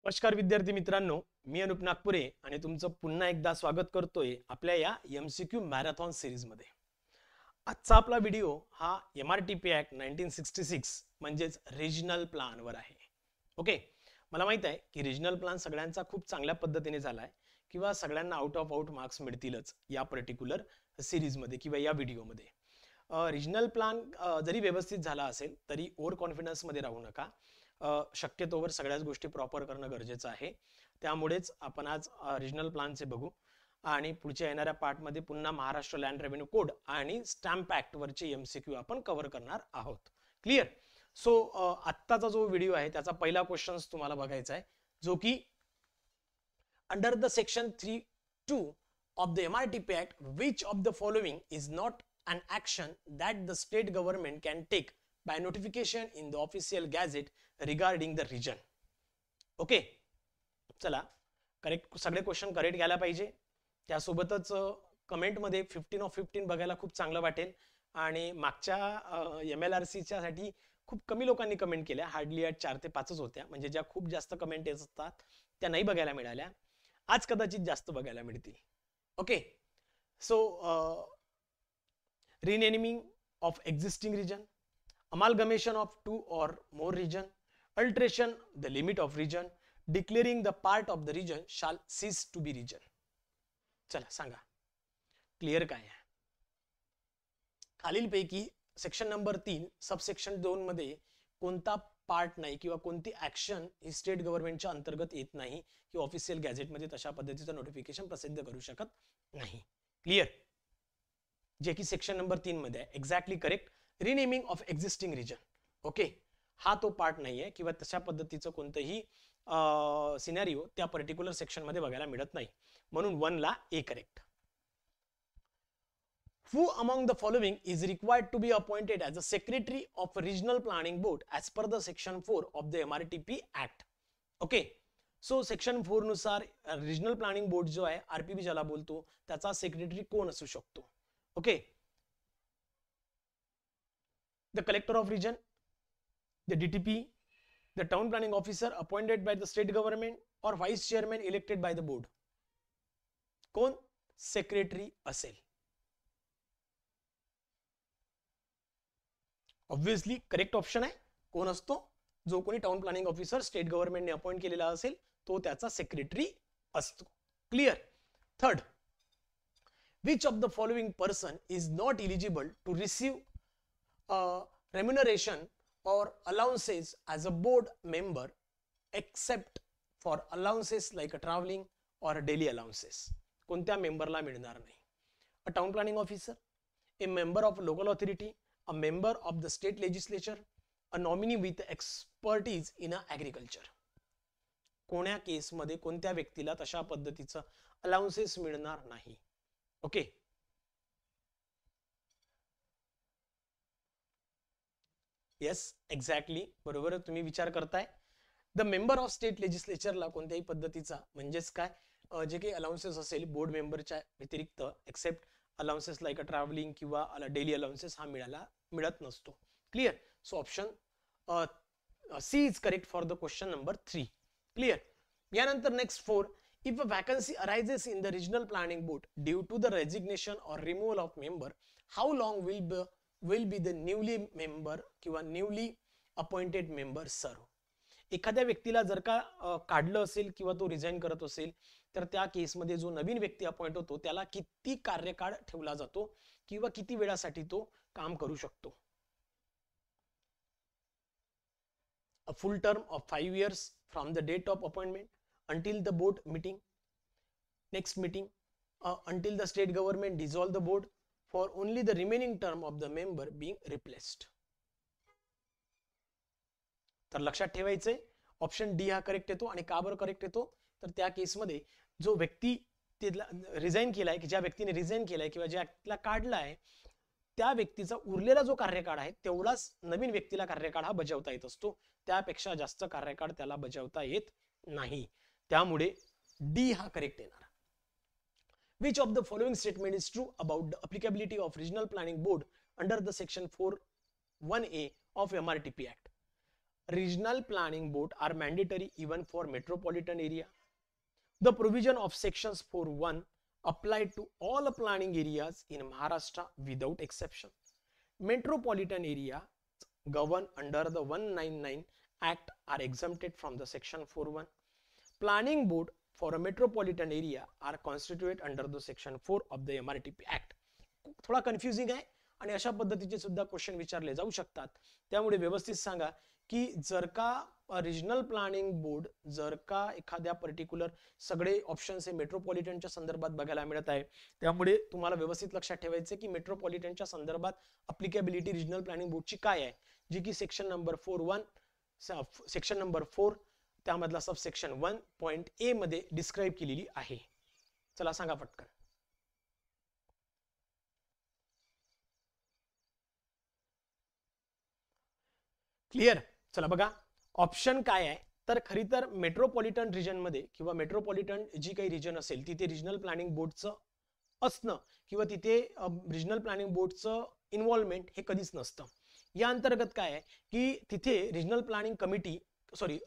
नमस्कार विद्यार्थी मित्रांनो, मी अनुप नागपुरे आणि तुमचं पुन्हा एकदा स्वागत करतोय आपल्या या MCQ मॅरेथॉन सिरीज मध्ये। आजचा आपला व्हिडिओ हा MRTP ऍक्ट 1966 म्हणजेच रिजनल प्लॅन वर आहे। ओके, मला माहित आहे की रिजनल प्लॅन सगळ्यांचा खूप चांगल्या पद्धतीने झालाय किंवा सगळ्यांना आउट ऑफ आउट मार्क्स मिळतीलच या पर्टिक्युलर सिरीज मध्ये किंवा या व्हिडिओ मध्ये। रिजनल प्लॅन जरी व्यवस्थित झाला असेल तरी ओव्हर कॉन्फिडन्स मध्ये राहू नका। शक्यतोवर सगळ्याच गोष्टी प्रॉपर करणं गरजेचं आहे। त्यामुळेच आपण आज रिजनल प्लॅनचे बघू आणि पुढच्या येणाऱ्या पार्ट मध्ये पुन्हा महाराष्ट्र लँड रेव्हेन्यू कोड आणि स्टॅम्प ऍक्ट वरचे MCQ आपण कव्हर करणार आहोत। क्लियर? सो आत्ताचा जो व्हिडिओ आहे त्याचा पहिला क्वेश्चन तुम्हाला बघायचा आहे, जो की under the section 3(2) of the MRTP Act, which of the following is not an action that the state government can take by notification in the official gazette regarding the region? Okay, चला correct, सगळे question correct घ्यायला पाहिजे। त्यासोबतच comment मध्ये 15 of 15 बघायला खूप चांगलं वाटेल। आणि मागच्या MLRC च्या साठी खूप कमी लोकांनी कमेंट केल्या, हार्डली 4 ते 5च होत्या, म्हणजे ज्या खूप जास्त कमेंट येत असतात त्या नाही बघायला मिळाल्या। आज कदाचित जास्त बघायला मिळतील। Okay, so renaming of existing region, amalgamation of 2 or more region, alteration the limit of region, declaring the part of the region shall cease to be region. चला सांगा क्लियर काय आहे? खालीलपैकी सेक्शन नंबर 3 सबसेक्शन 2 मध्ये कोणता part नाही किंवा कोणती ऍक्शन ही स्टेट गव्हर्नमेंटच्या अंतर्गत येत नाही किंवा ऑफिशियल गॅझेट मध्ये तशा पद्धतीचं नोटिफिकेशन प्रसिद्ध करू शकत नाही? क्लियर? जे की सेक्शन नंबर 3 मध्ये आहे। Exactly correct, renaming of existing region. Okay, हा तो पार्ट नाहीये किंवा तशा पद्धतीचं कोणतंही सिनेरिओ त्या पर्टिक्युलर सेक्शन मध्ये बघायला मिळत नाही, म्हणून 1 ला A correct. Who among the following is required to be appointed as a secretary of a regional planning board as per the section 4 of the MRTP Act? Okay, so section 4 नुसार regional planning board जो आहे, RPB ज्याला बोलतो, त्याचा secretary कोण असू शकतो? Okay, the collector of region, the DTP, the town planning officer appointed by the state government, or vice chairman elected by the board. कोण सेक्रेटरी असेल? ऑब्वियसली करेक्ट ऑप्शन आहे कोण असतो? जो कोणी टाउन प्लॅनिंग ऑफिसर स्टेट गव्हर्नमेंटने appoint केलेला असेल तो त्याचा सेक्रेटरी असतो। Clear? Third, which of the following person is not eligible to receive remuneration or allowances as a board member except for allowances like a traveling or a daily allowances? कोणत्या मेंबरला मिळणार नाही? A town planning officer, a member of a local authority, a member of the state legislature, a nominee with expertise in agriculture. कोण्या केस मध्ये कोणत्या व्यक्तीला तशा पद्धतीचं अलाउन्सेस मिळणार नाही? ओके, येस एक्झॅक्टली बरोबर तुम्ही विचार करताय। द मेंबर ऑफ स्टेट लेजिस्लेचरला कोणत्याही पद्धतीचा म्हणजेच काय जे काही अलाउन्सेस असेल बोर्ड मेंबरच्या व्यतिरिक्त except allowances like a travelling किंवा डेली अलाउन्सेस हा मिळत नसतो। Clear? So option C is correct for the question number 3। Clear? यानंतर next 4, if a vacancy arises in the regional planning board due to the resignation or removal of member, how long will be the newly member किंवा newly appointed member serve? एखाद्या व्यक्तीला जर का काढलं असेल किंवा तो रिझाइन करत असेल तर त्या केसमध्ये जो नवीन व्यक्ती अपॉइंट होतो त्याला किती कार्यकाळ ठेवला जातो किंवा किती वेळासाठी तो काम करू शकतो? A full term of 5 years from the date of appointment until the board meeting, next meeting, until the state government dissolve the board for only the remaining term of the member being replaced. तर लक्षात ठेवायचंय option D हा correct येतो। आणि का बरं correct येतो? तर त्या केसमध्ये जो व्यक्ती रिझाइन केलाय की ज्या व्यक्तीने रिझाइन केलाय किंवा ज्याला काढलाय त्या व्यक्तीचा उरलेला जो कार्यकाळ आहे तेवढाच नवीन व्यक्तीला कार्यकाळ हा बजावता येत असतो, त्यापेक्षा जास्त कार्यकाळ त्याला बजावता येत नाही। त्यामुळे डी हा करेक्ट येणार। Which of the following statement is true about the applicability of regional planning board under the section 4(1)(a) of MRTP Act? regional planning board are mandatory even for metropolitan area. The provision of sections 4.1 applied to all planning areas in Maharashtra without exception. Metropolitan area governed under the 199 Act are exempted from the section 4.1. Planning board for a metropolitan area are constituted under the section 4 of the MRTP Act. थोडा confusing आहे आणि अशा पद्धतीचे सुद्धा question विचारले जाऊ शकतात. त्यामुळे व्यवस्थित सांगा की जर का रिजनल प्लॅनिंग बोर्ड जर का एखाद्या पर्टिक्युलर सगळे ऑप्शन्स हे मेट्रोपॉलिटनच्या संदर्भात बघायला मिळत आहे, त्यामुळे तुम्हाला व्यवस्थित लक्षात ठेवायचे की मेट्रोपॉलिटनच्या संदर्भात अप्लिकेबिलिटी रिजनल प्लॅनिंग बोर्डची काय आहे, जी की सेक्शन नंबर 4.1 सेक्शन नंबर 4 त्यामधला सब सेक्शन 1.a मध्ये डिस्क्राइब केलेली आहे. चला सांगा पटकन. क्लियर. चला बघा ऑप्शन काय आहे तर खरी तर मेट्रोपॉलिटन रिजन मध्ये किंवा मेट्रोपॉलिटन जी काही रिजन असेल तिथे रिजनल प्लॅनिंग बोर्डचं असणं किंवा तिथे रिजनल प्लॅनिंग बोर्डचं इन्व्हॉल्वमेंट हे कधीच नसतं. या अंतर्गत काय आहे की तिथे regional planning committee sorry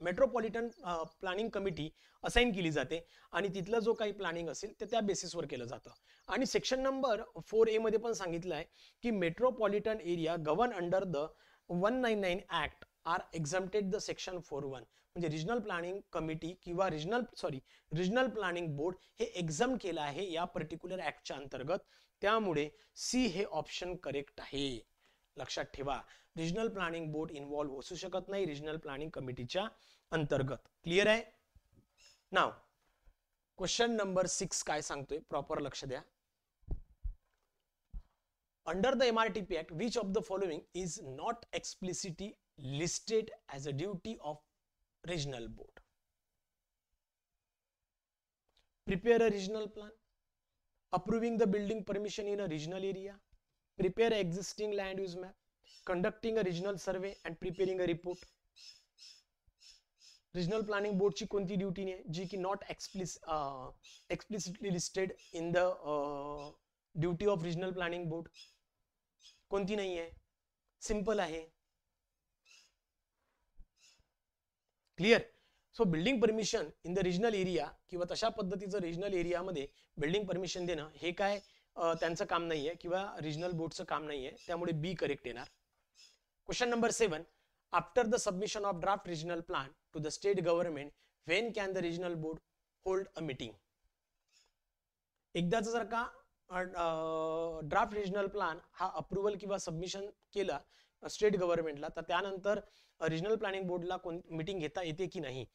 metropolitan planning committee assign केली जाते आणि तिथलं जो काही प्लॅनिंग असेल ते त्या बेसिसवर केलं जातं. आणि सेक्शन नंबर 4A मध्ये पण सांगितलं आहे की metropolitan area govern under the 199 Act are exempted the section 4.1. म्हणजे रिजनल प्लॅनिंग कमिटी किंवा रिजनल प्लॅनिंग बोर्ड हे एक्झाम केलं आहे या पर्टिक्युलर ऍक्टच्या अंतर्गत. त्यामुळे सी हे ऑप्शन करेक्ट आहे. लक्षात ठेवा रिजनल प्लॅनिंग बोर्ड इन्व्हॉल्व असू शकत नाही रिजनल प्लॅनिंग कमिटीच्या अंतर्गत. क्लियर आहे. नाव क्वेश्चन नंबर 6 काय सांगतोय प्रॉपर लक्ष द्या. Under the MRTP Act, which of the following is not explicitly listed as a duty of regional board? Prepare a regional plan, approving the building permission in a regional area, prepare an existing land use map, conducting a regional survey and preparing a report. Regional planning board ची कोणती duty नाही जी की not explicitly listed in the duty of regional planning board. कोणती नाही आहे. Simple आहे. Clear. So building permission in the regional area किंवा तशा पद्धतीचं रिजनल एरियामध्ये बिल्डिंग परमिशन देणं हे काय त्यांचं काम नाहीये किंवा रिजनल बोर्डचं काम नाहीये. त्यामुळे बी करेक्ट येणार. Question number 7. After the submission of draft regional plan to the state government when can the regional board hold a meeting. एकदाच जर का ड्राफ्ट रिजनल प्लॅन हा अप्रुव्हल किंवा सबमिशन केला स्टेट गव्हर्नमेंटला तर त्यानंतर रिजनल प्लॅनिंग बोर्डला मीटिंग घेता येते की नाही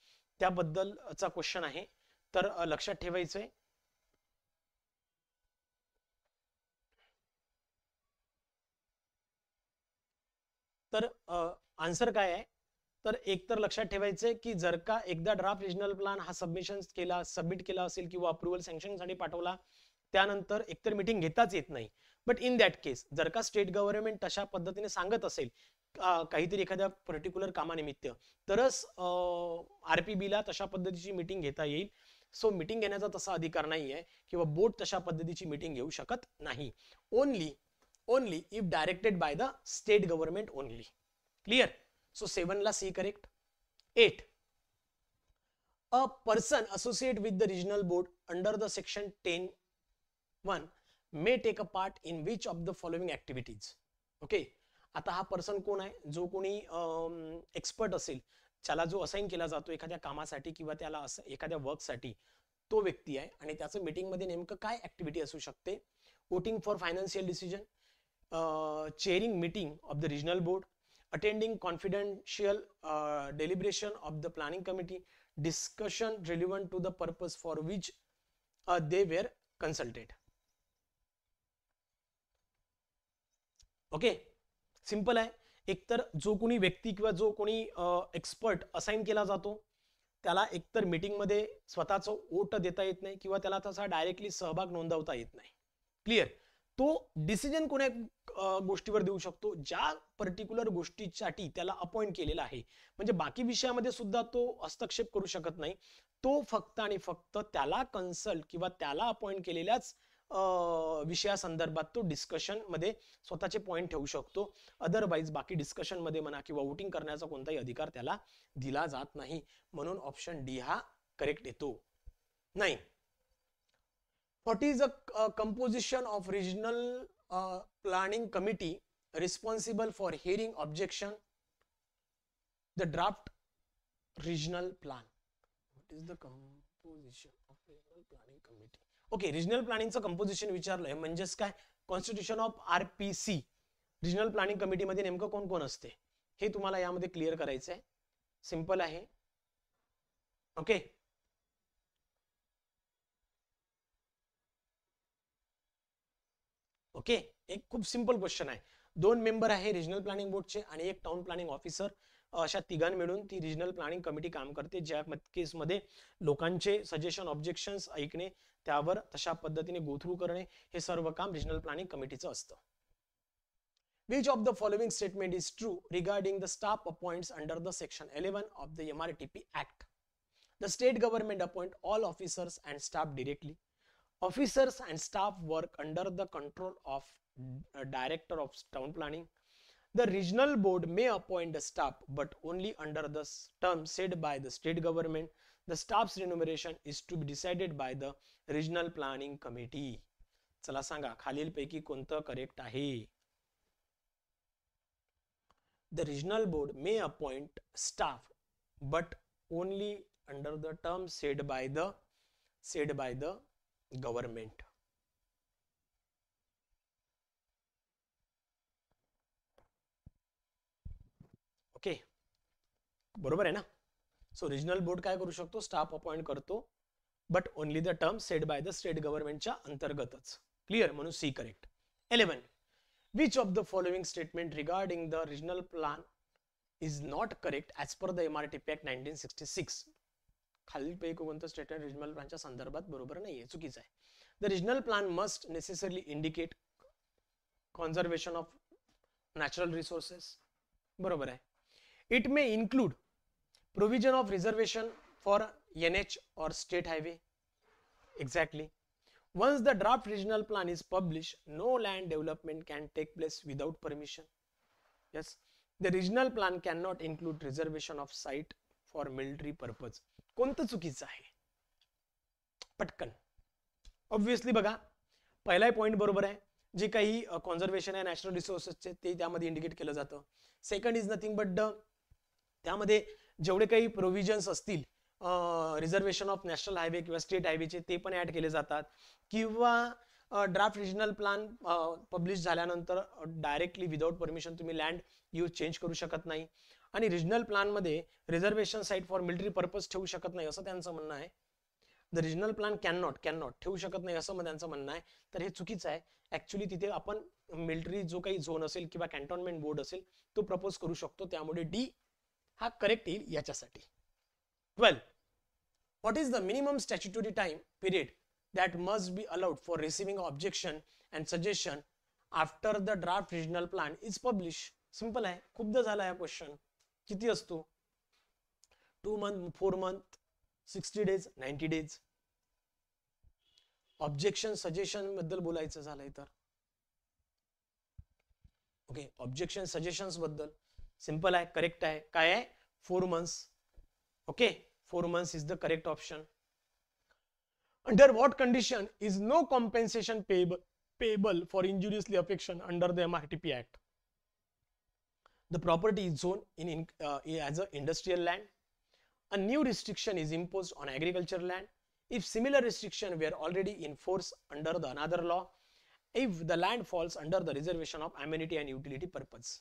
त्याबद्दलचा क्वेश्चन आहे. तर लक्षात ठेवायचंय. तर आन्सर काय आहे तर एक तर लक्षात ठेवायचंय की जर का एकदा ड्राफ्ट रिजनल प्लॅन हा सबमिट केला असेल किंवा अप्रुव्हल सँक्शन साठी पाठवला त्यानंतर एकतर मीटिंग घेताच येत नाही. बट इन दॅट केस जर का स्टेट गव्हर्नमेंट तशा पद्धतीने सांगत असेल काहीतरी एखाद्या पर्टिक्युलर कामानिमित्त तरच RPB ला तशा पद्धतीची मीटिंग घेता येईल. सो मीटिंग घेण्याचा तसा अधिकार नाही आहे किंवा बोर्ड तशा पद्धतीची मीटिंग घेऊ शकत नाही. Only if directed by the state government only. Clear. So 7 ला C correct. 8. A person associate with the regional board under the section 10(1) may take a part in which of the following activities. Okay. आता हा person कोण आहे जो कोणी expert असेल त्याला जो असाइन केला जातो एखाद्या कामासाठी किंवा त्याला एखाद्या वर्कसाठी तो व्यक्ती आहे आणि त्याचं मीटिंग मध्ये नेमकं काय ऍक्टिव्हिटी असू शकते. Voting for financial decision, chairing meeting of the regional board, attending confidential deliberation of the planning committee, discussion relevant to the purpose for which they were consulted. Okay. Simple आहे. एकतर जो कोणी व्यक्ती किंवा जो कोणी एक्सपर्ट असाइन केला जातो त्याला एकतर मीटिंग मध्ये स्वतःचं वोट देता येत नाही किंवा त्याला तसा डायरेक्टली सहभाग नोंदवता येत नाही. क्लियर. तो डिसिजन कोण्या गोष्टीवर देऊ शकतो ज्या पर्टिक्युलर गोष्टीसाठी त्याला अपॉइंट केलेला आहे. म्हणजे बाकी विषयामध्ये सुद्धा तो हस्तक्षेप करू शकत नाही. तो फक्त आणि फक्त त्याला कन्सल्ट किंवा त्याला अपॉइंट केलेल्याच विषयासंदर्भात तो डिस्कशन मध्ये स्वतःचे पॉइंट ठेवू शकतो. अदरवाईज बाकी डिस्कशन मध्ये म्हणा किंवा वोटिंग करण्याचा कोणताही अधिकार त्याला दिला जात नाही. म्हणून ऑप्शन डी हा करेक्ट येतो. 9. What is the composition of regional planning committee responsible for hearing objection? The draft regional plan. What is the composition of regional planning committee? Okay, regional planning चं composition विचारलंय म्हणजेच काय, constitution of RPC regional planning committee मध्ये नेमकं कोण कोण असते हे तुम्हाला यामध्ये क्लिअर करायचं आहे. सिंपल आहे. ओके, ओके, एक खूप सिंपल क्वेश्चन आहे. 2 मेंबर आहे रिजनल प्लॅनिंग बोर्डचे आणि एक टाउन प्लॅनिंग ऑफिसर. अशा तिघां मिळून ती रिजनल प्लॅनिंग कमिटी काम करते, ज्या केसमध्ये लोकांचे सजेशन ऑब्जेक्शन्स ऐकणे, त्यावर तशा पद्धतीने गो थ्रू करणे, हे सर्व काम रिजनल प्लॅनिंग कमिटीचं असतं. Which of the following statement is true regarding the staff appoints under the section 11 of the MRTP Act? The state government appoint all officers and staff directly. Officers and staff work under the control of a director of town planning. The regional board may appoint the staff but only under the terms set by the state government. The staff's remuneration is to be decided by the regional planning committee. चला सांगा खालीलपैकी कोणतं correct आहे? The regional board may appoint staff but only under the terms set by the government. Okay, बरोबर आहे ना? So regional board काय करू शकतो? स्टाफ अपॉइंट करतो but only the term set bye the state गव्हर्नमेंटच्या अंतर्गतच. क्लिअर? म्हणून C correct. 11. Which of the following statement regarding the regional plan is not correct as per the MRTP Act 1966? खालीलपैकी कोणतं statement regional प्लॅनच्या संदर्भात बरोबर नाहीये, चुकीचं आहे. The regional plan must necessarily indicate conservation of natural resources. बरोबर आहे. It may include provision of reservation for NH or state highway. Exactly. Once the draft regional plan is published, no land development can take place without permission. Yes, the regional plan cannot include reservation of site for military purpose. कोणतं चुकीचं आहे? पटकन. Obviously बघा, पहिला point बरोबर आहे. जे काही कॉन्झर्वेशन आहे नॅशनल रिसोर्सेसचे ते त्यामध्ये इंडिकेट केलं जातं. सेकंड इज नथिंग बट त्यामध्ये जेवढे काही प्रोव्हिजन्स असतील रिझर्वेशन ऑफ नॅशनल हायवे किंवा स्टेट हायवेचे ते पण ऍड केले जातात. किंवा ड्राफ्ट रिजनल प्लॅन पब्लिश झाल्यानंतर डायरेक्टली विदाउट परमिशन तुम्ही लँड यूज चेंज करू शकत नाही. आणि रिजनल प्लॅन मध्ये reservation site for military purpose ठेवू शकत नाही असं त्यांचं म्हणणं आहे. द रिजनल प्लॅन कॅनॉट ठेवू शकत नाही असं त्यांचं म्हणणं आहे. तर हे चुकीचं आहे. ऍक्च्युली तिथे आपण मिलिटरी जो काही झोन असेल किंवा कॅन्टोन्मेंट बोर्ड असेल तो प्रपोज करू शकतो. त्यामुळे डी हा करेक्ट येईल याच्यासाठी. 12. What is the minimum statutory time period that must be allowed for receiving objection and suggestion after the draft regional plan is published? Simple आहे. खूपदा झाला हा क्वेश्चन. किती असतो? 2 month, 4 month, 60 days, 90 days. Objection suggestion बद्दल बोलायचं झालंय तर ओके, ऑब्जेक्शन सजेशन्स बद्दल सिंपल आहे, करेक्ट आहे. काय आहे? 4 months. Okay, 4 months is the correct option. Under what condition is no compensation payable for injuriously affection under the MRTP Act? The property is zoned as an industrial land. A new restriction is imposed on agricultural land. If similar restriction were already in force under the another law, if the land falls under the reservation of amenity and utility purpose.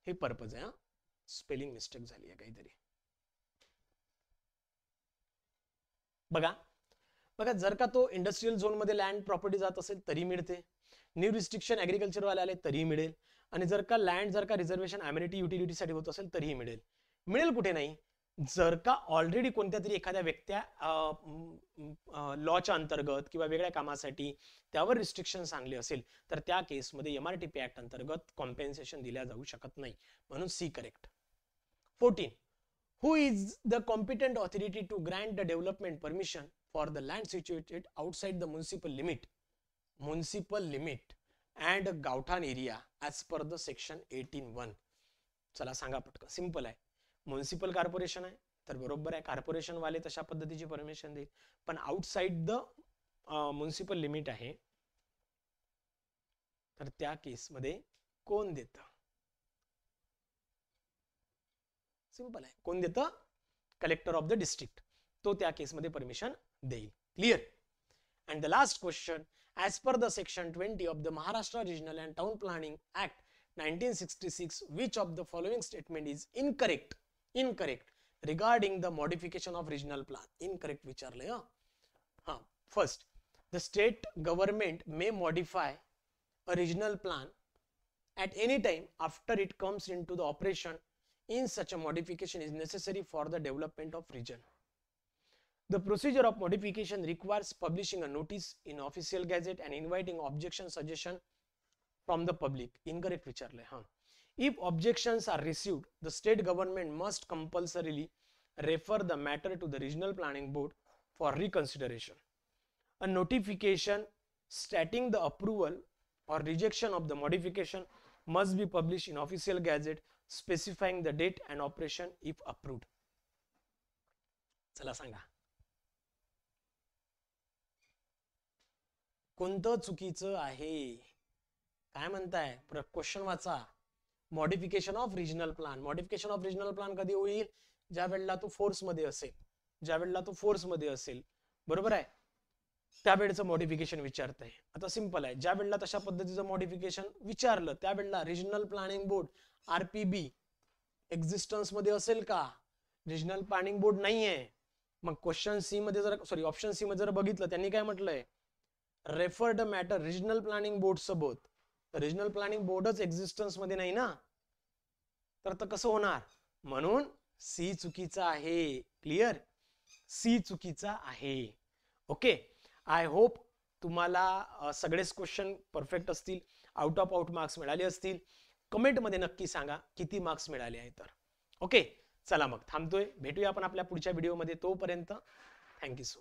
हे purpose आहे. Spelling mistake झाली आहे काहीतरी. बघा बघा, जर का तो इंडस्ट्रियल झोन मध्ये लँड प्रॉपर्टी जात असेल तरी मिळते. न्यू रिस्ट्रिक्शन ऍग्रिकल्चर वाले आले तरी मिळेल. आणि जर का लँड जर का रिझर्वेशन ॲम्युनिटी युटिलिटी साठी होत असेल तरीही मिळेल. मिळेल कुठे नाही? जर का ऑलरेडी कोणत्या तरी एखाद्या व्यक्त्या लॉच्या अंतर्गत किंवा वेगळ्या कामासाठी त्यावर रिस्ट्रिक्शन्स आणले असेल तर त्या केसमध्ये एमआरटीपी ऍक्ट अंतर्गत कॉम्पेन्सेशन दिल्या जाऊ शकत नाही. म्हणून C correct. 14. Who is the competent authority to grant the development permission for the land situated outside the municipal limit and गावठाण area as per the section 18(1). चला सांगा पटकन, सिंपल आहे. म्युन्सिपल कॉर्पोरेशन आहे तर बरोबर आहे, कॉर्पोरेशन वाले तशा पद्धतीची परमिशन देईल. पण आउटसाइड द म्युन्सिपल लिमिट आहे तर त्या केसमध्ये कोण देतं? सिंपल आहे, कोण देतं? Collector of the district. तो त्या केसमध्ये परमिशन देईल. Clear? And the last question, as per the section 20 of the Maharashtra regional and town planning act 1966, which of the following statement is incorrect regarding the modification of regional plan? Incorrect विचारलंय. First, the state government may modify a regional plan at any time after it comes into the operation. In such a modification is necessary for the development of region. The procedure of modification requires publishing a notice in official gazette and inviting objection suggestion from the public. Incorrect विचारलंय. If objections are received, the state government must compulsorily refer the matter to the regional planning board for reconsideration. A notification stating the approval or rejection of the modification must be published in official gazette specifying the date and operation if approved. चला सांगा, कोणतं चुकीचं आहे? काय म्हणताय? Question वाचा. Modification of regional plan. Modification of regional plan कधी होईल? ज्या वेळेला तो फोर्स मध्ये असेल. बरोबर आहे? त्यावेळेचं मॉडिफिकेशन विचारतंय. आता सिंपल आहे, ज्या वेळेला तशा पद्धतीचं मॉडिफिकेशन विचारलं त्यावेळेला regional planning board RPB existence मध्ये असेल का? रिजनल प्लॅनिंग बोर्ड नाहीये. मग क्वेश्चन सी मध्ये ऑप्शन सी मध्ये जर बघितलं, त्यांनी काय म्हटलंय? Referred matter regional planning board सोबत. रिजनल प्लॅनिंग बोर्डच एक्झिस्टन्स मध्ये नाही ना, तर कसं होणार? म्हणून सी चुकीचा आहे. क्लिअर? सी चुकीचा आहे. ओके, आय होप तुम्हाला सगळेच क्वेश्चन परफेक्ट असतील, आउट ऑफ आउट मार्क्स मिळाले असतील. कमेंट मध्ये नक्की सांगा किती मार्क्स मिळाले आहेत तर. ओके, चला मग थांबतोय. भेटूया आपण आपल्या पुढच्या व्हिडिओमध्ये. तोपर्यंत थँक्यू सो मच.